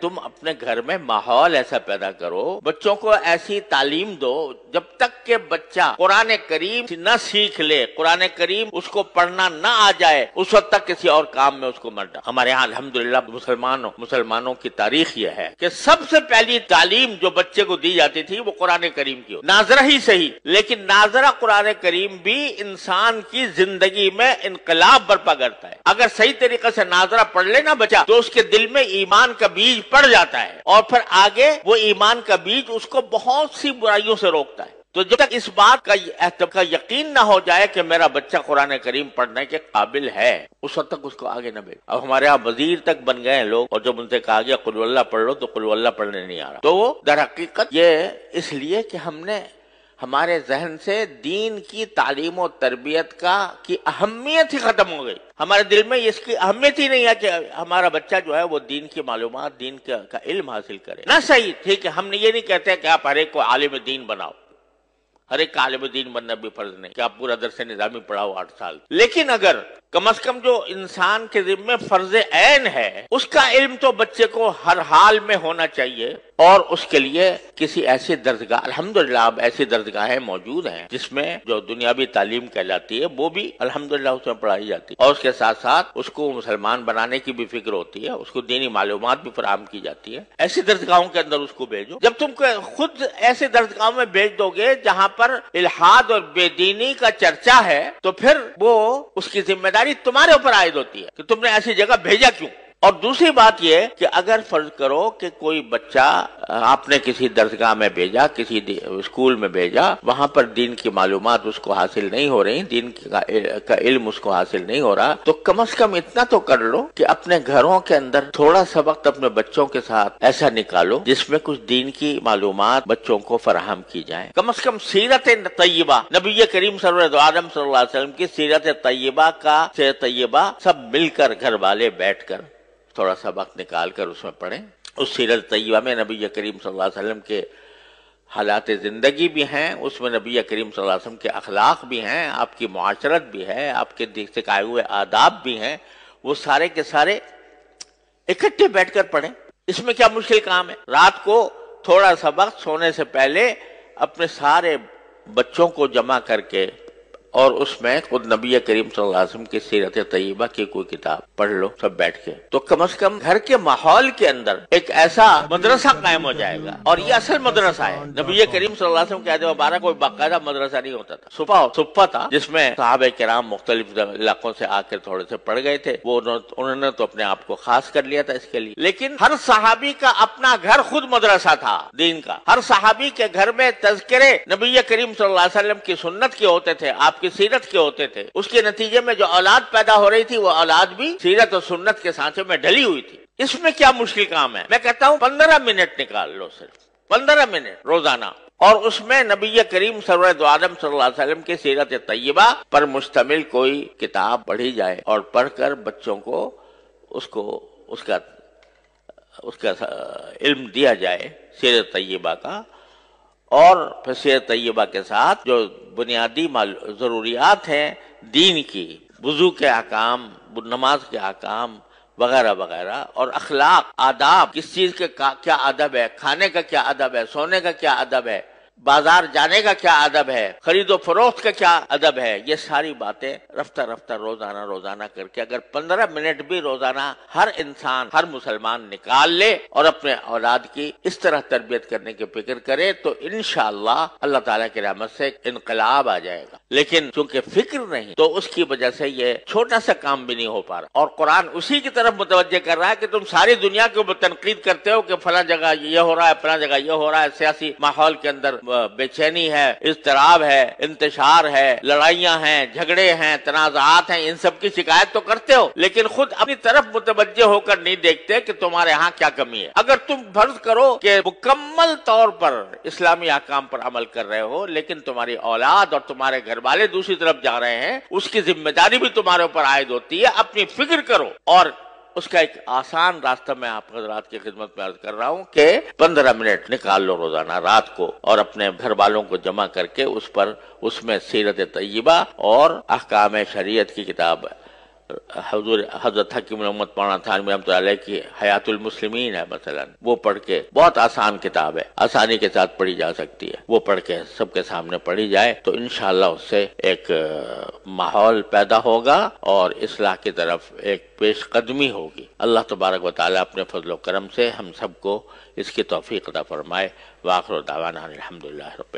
تم اپنے گھر میں ماحول ایسا پیدا کرو، بچوں کو ایسی تعلیم دو جب تک کہ بچہ قرآن کریم نہ سیکھ لے، قرآن کریم اس کو پڑھنا نہ آ جائے، اس وقت تک کسی اور کام میں اس کو مت ڈالو۔ ہمارے یہاں الحمدللہ مسلمانوں کی تاریخ یہ ہے کہ سب سے پہلی تعلیم جو بچے کو دی جاتی تھی وہ قرآن کریم کی ہوتی، ناظرہ ہی صحیح لیکن ناظرہ قرآن کریم بھی انسان کی زندگی میں انقلاب برپا کرتا ہے۔ اگر صحیح طریقے سے ناظرہ پڑھ لے نا بچہ تو اس کے دل میں ایمان کا بیج پڑ جاتا ہے، اور پھر آگے وہ ایمان کا بیج اس کو بہت سی برائیوں سے روکتا ہے۔ تو جب تک اس بات کا یقین نہ ہو جائے کہ میرا بچہ قرآن کریم پڑھنے کے قابل ہے، اس وقت تک اس کو آگے نہ بھیجو۔ اب ہمارے یہاں وزیر تک بن گئے ہیں لوگ، اور جب ان سے کہا گیا قل اللہ پڑھ لو تو قل اللہ پڑھنے نہیں آ رہا۔ تو وہ در حقیقت یہ اس لیے کہ ہم نے ہمارے ذہن سے دین کی تعلیم و تربیت کی اہمیت ہی ختم ہو گئی۔ ہمارے دل میں اس کی اہمیت ہی نہیں ہے کہ ہمارا بچہ جو ہے وہ دین کی معلومات، دین کا علم حاصل کرے۔ نہ صحیح، ٹھیک ہے، ہم نے یہ نہیں کہتے کہ آپ ہر ایک کو عالم دین بناؤ، ہر ایک کا عالم دین بننا بھی فرض نہیں کہ آپ پورا درس نظامی پڑھاؤ 8 سال، لیکن اگر کم از کم جو انسان کے ذمہ فرض عین ہے اس کا علم تو بچے کو ہر حال میں ہونا چاہیے، اور اس کے لیے کسی ایسی درسگاہ، الحمدللہ اب ایسی درسگاہیں موجود ہیں جس میں جو دنیاوی تعلیم کہلاتی ہے وہ بھی الحمدللہ اس میں پڑھائی جاتی ہے، اور اس کے ساتھ ساتھ اس کو مسلمان بنانے کی بھی فکر ہوتی ہے، اس کو دینی معلومات بھی فراہم کی جاتی ہے۔ ایسی درسگاہوں کے اندر اس کو بھیجو۔ جب تم خود ایسے درسگاہوں میں بھیج دو گے جہاں پر الحاد اور بے دینی کا چرچا ہے تو پھر وہ اس کی ذمہ داری تمہارے اوپر عائد ہوتی ہے کہ تم نے ایسی جگہ بھیجا کیوں۔ اور دوسری بات یہ کہ اگر فرض کرو کہ کوئی بچہ آپ نے کسی درسگاہ میں بھیجا، کسی اسکول میں بھیجا، وہاں پر دین کی معلومات اس کو حاصل نہیں ہو رہی، دین کا علم اس کو حاصل نہیں ہو رہا، تو کم از کم اتنا تو کر لو کہ اپنے گھروں کے اندر تھوڑا سا وقت اپنے بچوں کے ساتھ ایسا نکالو جس میں کچھ دین کی معلومات بچوں کو فراہم کی جائیں۔ کم از کم سیرت طیبہ، نبی کریم سرور عالم صلی اللہ علیہ وسلم کی سیرت طیبہ سب مل کر گھر والے بیٹھ کر تھوڑا سا وقت نکال کر اس میں پڑھیں۔ اس سیرت طیبہ میں نبی کریم صلی اللہ علیہ وسلم کے حالات زندگی بھی ہیں، اس میں نبی کریم صلی اللہ علیہ وسلم کے اخلاق بھی ہیں، آپ کی معاشرت بھی ہے، آپ کے سکھائے ہوئے آداب بھی ہیں، وہ سارے کے سارے اکٹھے بیٹھ کر پڑھیں۔ اس میں کیا مشکل کام ہے؟ رات کو تھوڑا سا وقت سونے سے پہلے اپنے سارے بچوں کو جمع کر کے اور اس میں خود نبی کریم صلی اللہ علیہ وسلم کی سیرت طیبہ کی کوئی کتاب پڑھ لو سب بیٹھ کے، تو کم از کم گھر کے ماحول کے اندر ایک ایسا مدرسہ قائم ہو جائے گا، اور یہ اصل مدرسہ ہے۔ نبی کریم صلی اللہ علیہ وسلم کے عہد مبارک کوئی باقاعدہ مدرسہ نہیں ہوتا تھا، صفہ تھا جس میں صحابہ کرام مختلف علاقوں سے آ کر تھوڑے سے پڑھ گئے تھے، وہ انہوں نے تو اپنے آپ کو خاص کر لیا تھا اس کے لیے، لیکن ہر صحابی کا اپنا گھر خود مدرسہ تھا دین کا۔ ہر صحابی کے گھر میں تذکرے نبی کریم صلی اللہ علیہ وسلم کی سنت کے ہوتے تھے، آپ کی سیرت کے ہوتے تھے، اس کے نتیجے میں جو اولاد پیدا ہو رہی تھی وہ اولاد بھی سیرت اور سنت کے سانچے میں ڈلی ہوئی تھی۔ اس میں کیا مشکل کام ہے؟ میں کہتا ہوں 15 منٹ نکال لو، صرف 15 منٹ روزانہ، اور اس میں نبی کریم سرور عالم صلی اللہ علیہ وسلم کی سیرت طیبہ پر مشتمل کوئی کتاب پڑھی جائے، اور پڑھ کر بچوں کو اس کا علم دیا جائے سیرت طیبہ کا، اور پھر سیرت طیبہ کے ساتھ جو بنیادی ضروریات ہیں دین کی، وضو کے احکام، نماز کے احکام وغیرہ وغیرہ، اور اخلاق، آداب، کس چیز کے کیا ادب ہے، کھانے کا کیا ادب ہے، سونے کا کیا ادب ہے، بازار جانے کا کیا ادب ہے، خرید و فروخت کا کیا ادب ہے، یہ ساری باتیں رفتہ روزانہ کر کے اگر 15 منٹ بھی روزانہ ہر انسان، ہر مسلمان نکال لے اور اپنے اولاد کی اس طرح تربیت کرنے کی فکر کرے تو انشاءاللہ اللہ تعالیٰ کی رحمت سے انقلاب آ جائے گا۔ لیکن چونکہ فکر نہیں تو اس کی وجہ سے یہ چھوٹا سا کام بھی نہیں ہو پا رہا، اور قرآن اسی کی طرف متوجہ کر رہا ہے کہ تم ساری دنیا کے اوپر تنقید کرتے ہو کہ فلاں جگہ یہ ہو رہا ہے، فلاں جگہ یہ ہو رہا ہے، سیاسی ماحول کے اندر بے چینی ہے، اضطراب ہے، انتشار ہے، لڑائیاں ہیں، جھگڑے ہیں، تنازعات ہیں، ان سب کی شکایت تو کرتے ہو، لیکن خود اپنی طرف متوجہ ہو کر نہیں دیکھتے کہ تمہارے ہاں کیا کمی ہے۔ اگر تم فرض کرو کہ مکمل طور پر اسلامی احکام پر عمل کر رہے ہو، لیکن تمہاری اولاد اور تمہارے گھر والے دوسری طرف جا رہے ہیں، اس کی ذمہ داری بھی تمہارے اوپر عائد ہوتی ہے۔ اپنی فکر کرو، اور اس کا ایک آسان راستہ میں آپ حضرات کی خدمت میں عرض کر رہا ہوں کہ 15 منٹ نکال لو روزانہ رات کو، اور اپنے گھر والوں کو جمع کر کے اس میں سیرت طیبہ اور احکام شریعت کی کتاب حضرت حکیم محمد مولانا تھانوی رحمۃ اللہ علیہ کی حیات المسلمین ہے مثلا، وہ پڑھ کے، بہت آسان کتاب ہے، آسانی کے ساتھ پڑھی جا سکتی ہے، وہ پڑھ کے سب کے سامنے پڑھی جائے تو انشاءاللہ اس سے ایک ماحول پیدا ہوگا اور اصلاح کی طرف ایک پیش قدمی ہوگی۔ اللہ تبارک و تعالیٰ اپنے فضل و کرم سے ہم سب کو اس کی توفیق عطا فرمائے۔ وآخر دعوانا الحمدللہ رب